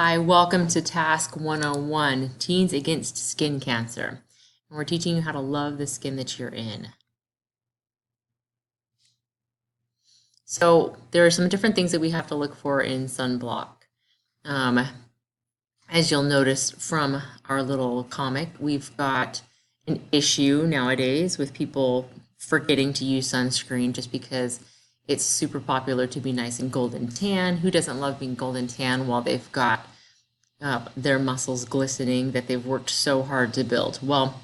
Hi, welcome to Task 101, Teens Against Skin Cancer. And we're teaching you how to love the skin that you're in. So there are some different things that we have to look for in sunblock. As you'll notice from our little comic, we've got an issue nowadays with people forgetting to use sunscreen just because it's super popular to be nice and golden tan. Who doesn't love being golden tan while they've got their muscles glistening that they've worked so hard to build? Well,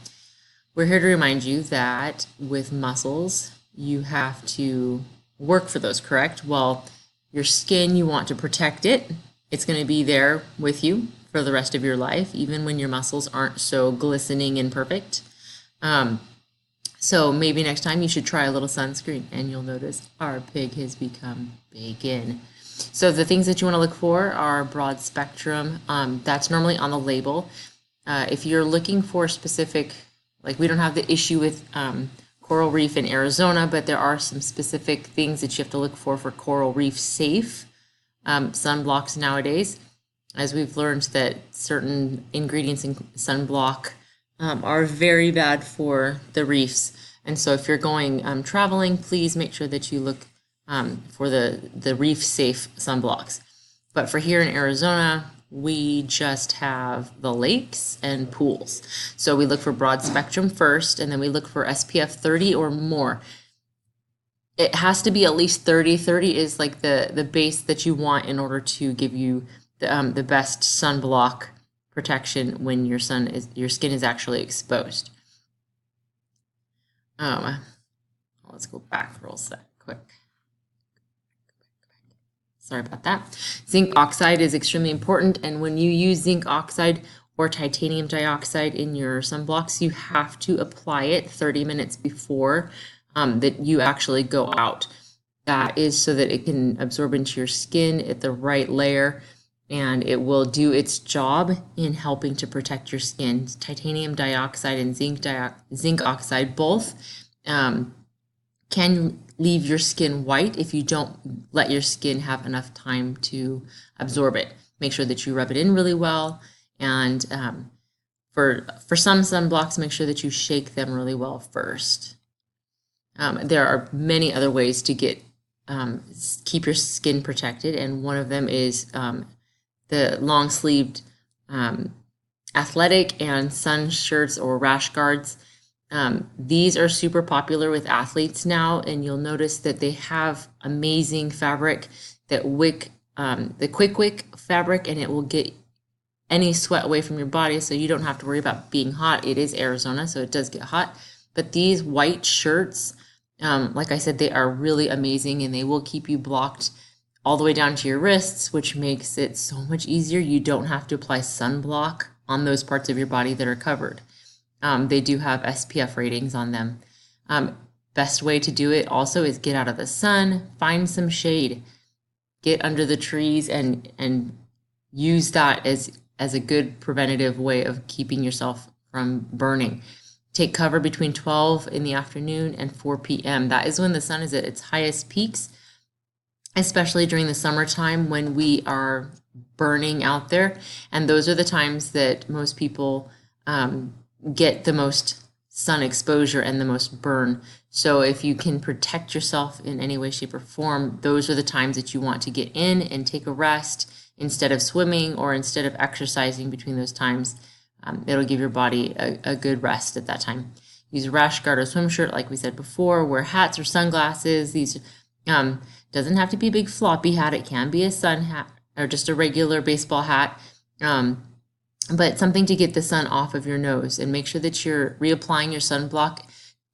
we're here to remind you that with muscles, you have to work for those, correct? Well, your skin, you want to protect it. It's going to be there with you for the rest of your life, even when your muscles aren't so glistening and perfect. So maybe next time you should try a little sunscreen and you'll notice our pig has become bacon. So the things that you want to look for are broad spectrum. That's normally on the label. If you're looking for specific, like we don't have the issue with coral reef in Arizona, but there are some specific things that you have to look for coral reef safe sunblocks nowadays, as we've learned that certain ingredients in sunblock are very bad for the reefs. And so if you're going traveling, please make sure that you look for the reef safe sunblocks. But for here in Arizona, we just have the lakes and pools. So we look for broad spectrum first, and then we look for SPF 30 or more. It has to be at least 30. 30 is like the base that you want in order to give you the best sunblock protection when your skin is actually exposed. Let's go back for a sec, quick. Sorry about that. Zinc oxide is extremely important, and when you use zinc oxide or titanium dioxide in your sunblocks, you have to apply it 30 minutes before that you actually go out. That is so that it can absorb into your skin at the right layer, and it will do its job in helping to protect your skin. Titanium dioxide and zinc oxide both can leave your skin white if you don't let your skin have enough time to absorb it. Make sure that you rub it in really well, and for some sunblocks, make sure that you shake them really well first. There are many other ways to keep your skin protected, and one of them is the long-sleeved athletic and sun shirts or rash guards. These are super popular with athletes now, and you'll notice that they have amazing fabric, the quick wick fabric, and it will get any sweat away from your body, so you don't have to worry about being hot. It is Arizona, so it does get hot. But these white shirts, like I said, they are really amazing, and they will keep you blocked all the way down to your wrists, which makes it so much easier. You don't have to apply sunblock on those parts of your body that are covered. They do have SPF ratings on them. Best way to do it also is get out of the sun, find some shade, get under the trees, and use that as a good preventative way of keeping yourself from burning. Take cover between 12 in the afternoon and 4 p.m. That is when the sun is at its highest peaks, especially during the summertime when we are burning out there. And those are the times that most people get the most sun exposure and the most burn. So if you can protect yourself in any way, shape, or form, those are the times that you want to get in and take a rest instead of swimming or instead of exercising between those times. It'll give your body a good rest at that time. Use a rash guard or swim shirt, like we said before. Wear hats or sunglasses. These doesn't have to be a big floppy hat. It can be a sun hat or just a regular baseball hat. But something to get the sun off of your nose, and make sure that you're reapplying your sunblock.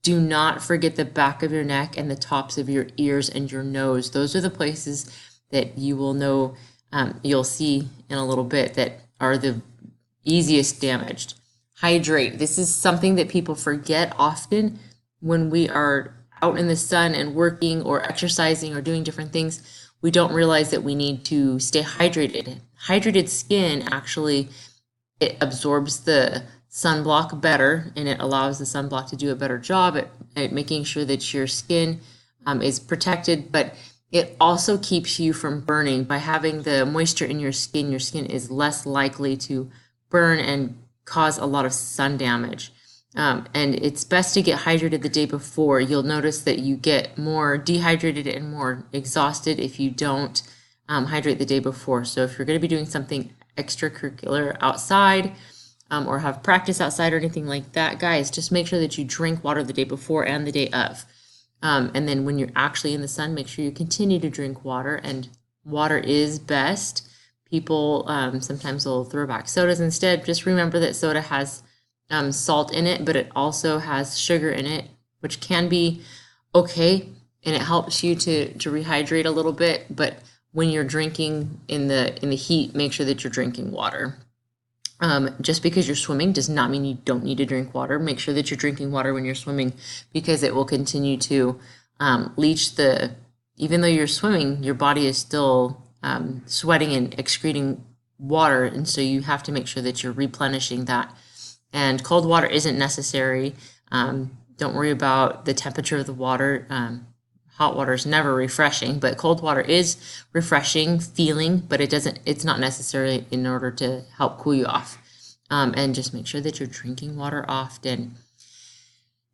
Do not forget the back of your neck and the tops of your ears and your nose. Those are the places that you will know, you'll see in a little bit, that are the easiest damaged. Hydrate. This is something that people forget often when we are out in the sun and working or exercising or doing different things. We don't realize that we need to stay hydrated. Hydrated skin actually, it absorbs the sunblock better, and it allows the sunblock to do a better job at making sure that your skin is protected. But It also keeps you from burning. By having the moisture in your skin is less likely to burn and cause a lot of sun damage. And it's best to get hydrated the day before. You'll notice that you get more dehydrated and more exhausted if you don't hydrate the day before. So if you're going to be doing something extracurricular outside, or have practice outside or anything like that, guys, just make sure that you drink water the day before and the day of. And then when you're actually in the sun, make sure you continue to drink water, and water is best. People sometimes will throw back sodas instead. Just remember that soda has salt in it, but it also has sugar in it, which can be okay, and it helps you to rehydrate a little bit. But when you're drinking in the heat, make sure that you're drinking water. Just because you're swimming does not mean you don't need to drink water. Make sure that you're drinking water when you're swimming, because it will continue to leach even though you're swimming, your body is still sweating and excreting water. And so you have to make sure that you're replenishing that. And cold water isn't necessary. Don't worry about the temperature of the water. Hot water is never refreshing, but cold water is refreshing feeling, but it's not necessary in order to help cool you off. And just make sure that you're drinking water often.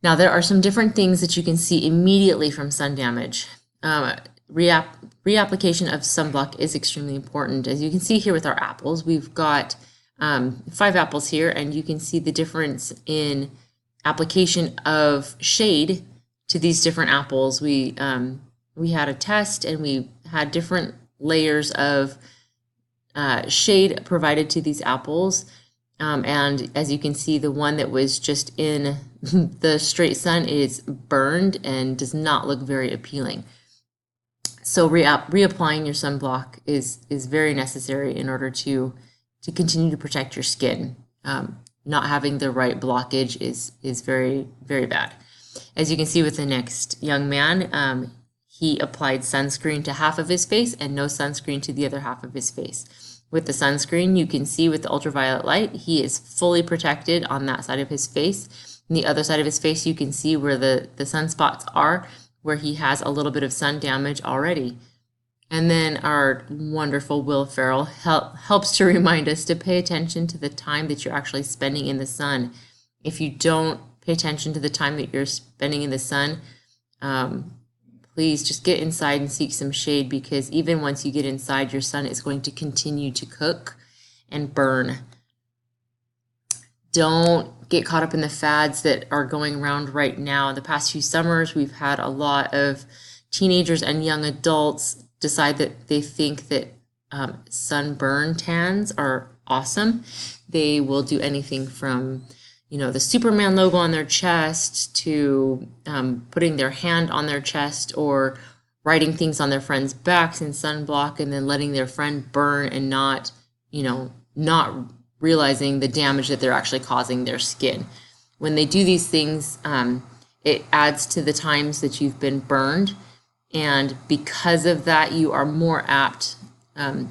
Now, there are some different things that you can see immediately from sun damage. Reapplication of sunblock is extremely important. As you can see here with our apples, we've got 5 apples here, and you can see the difference in application of shade to these different apples. We had a test, and we had different layers of shade provided to these apples. And as you can see, the one that was just in the straight sun is burned and does not look very appealing. So reapplying your sunblock is very necessary in order to continue to protect your skin. Not having the right blockage is very, very bad. As you can see with the next young man, he applied sunscreen to half of his face and no sunscreen to the other half of his face. With the sunscreen, you can see with the ultraviolet light, he is fully protected on that side of his face. On the other side of his face, you can see where the sunspots are, where he has a little bit of sun damage already. And then our wonderful Will Ferrell helps to remind us to pay attention to the time that you're actually spending in the sun. If you don't pay attention to the time that you're spending in the sun, please just get inside and seek some shade, because even once you get inside, your sun is going to continue to cook and burn. Don't get caught up in the fads that are going around right now. In the past few summers, we've had a lot of teenagers and young adults decide that they think that sunburn tans are awesome. They will do anything from the Superman logo on their chest to putting their hand on their chest, or writing things on their friends' backs in sunblock and then letting their friend burn and not realizing the damage that they're actually causing their skin. When they do these things, it adds to the times that you've been burned. And because of that, you are more apt,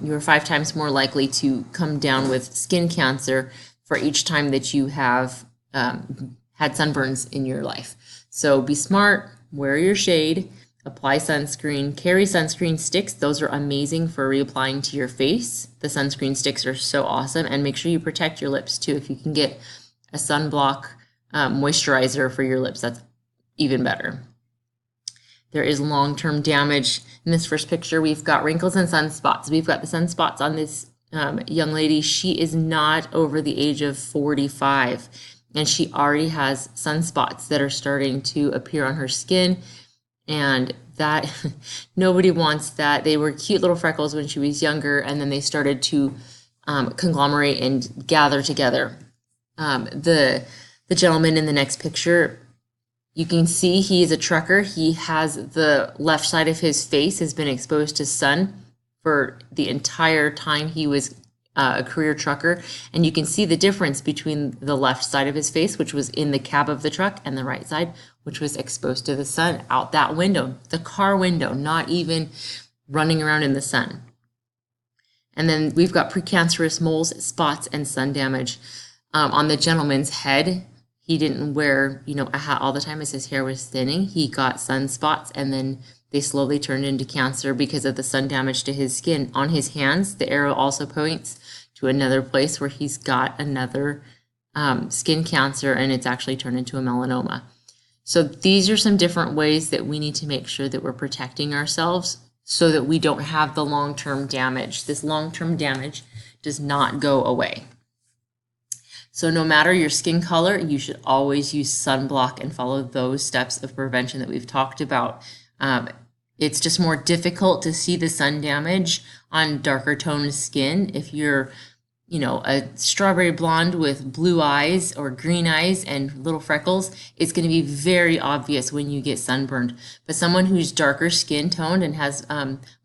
you are 5 times more likely to come down with skin cancer for each time that you have had sunburns in your life. So be smart, wear your shade, apply sunscreen, carry sunscreen sticks. Those are amazing for reapplying to your face. The sunscreen sticks are so awesome. And make sure you protect your lips too. If you can get a sunblock moisturizer for your lips, that's even better. There is long-term damage. In this first picture, we've got wrinkles and sunspots. We've got the sunspots on this young lady. She is not over the age of 45, and she already has sunspots that are starting to appear on her skin, and that nobody wants that. They were cute little freckles when she was younger, and then they started to conglomerate and gather together. The gentleman in the next picture, you can see he is a trucker. He has the left side of his face has been exposed to sun for the entire time he was a career trucker. And you can see the difference between the left side of his face, which was in the cab of the truck, and the right side, which was exposed to the sun out that window, the car window, not even running around in the sun. And then we've got precancerous moles, spots, and sun damage on the gentleman's head. he didn't wear, a hat all the time as his hair was thinning. He got sunspots, and then they slowly turned into cancer because of the sun damage to his skin. On his hands, the arrow also points to another place where he's got another skin cancer, and it's actually turned into a melanoma. So these are some different ways that we need to make sure that we're protecting ourselves so that we don't have the long-term damage. This long-term damage does not go away. So no matter your skin color, you should always use sunblock and follow those steps of prevention that we've talked about. It's just more difficult to see the sun damage on darker toned skin. If you're, a strawberry blonde with blue eyes or green eyes and little freckles, it's going to be very obvious when you get sunburned. But someone who's darker skin toned and has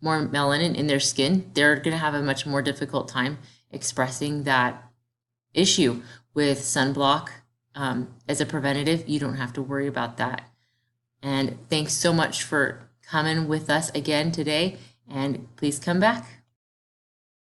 more melanin in their skin, they're going to have a much more difficult time expressing that issue. With sunblock as a preventative, you don't have to worry about that. And thanks so much for coming with us again today, and please come back.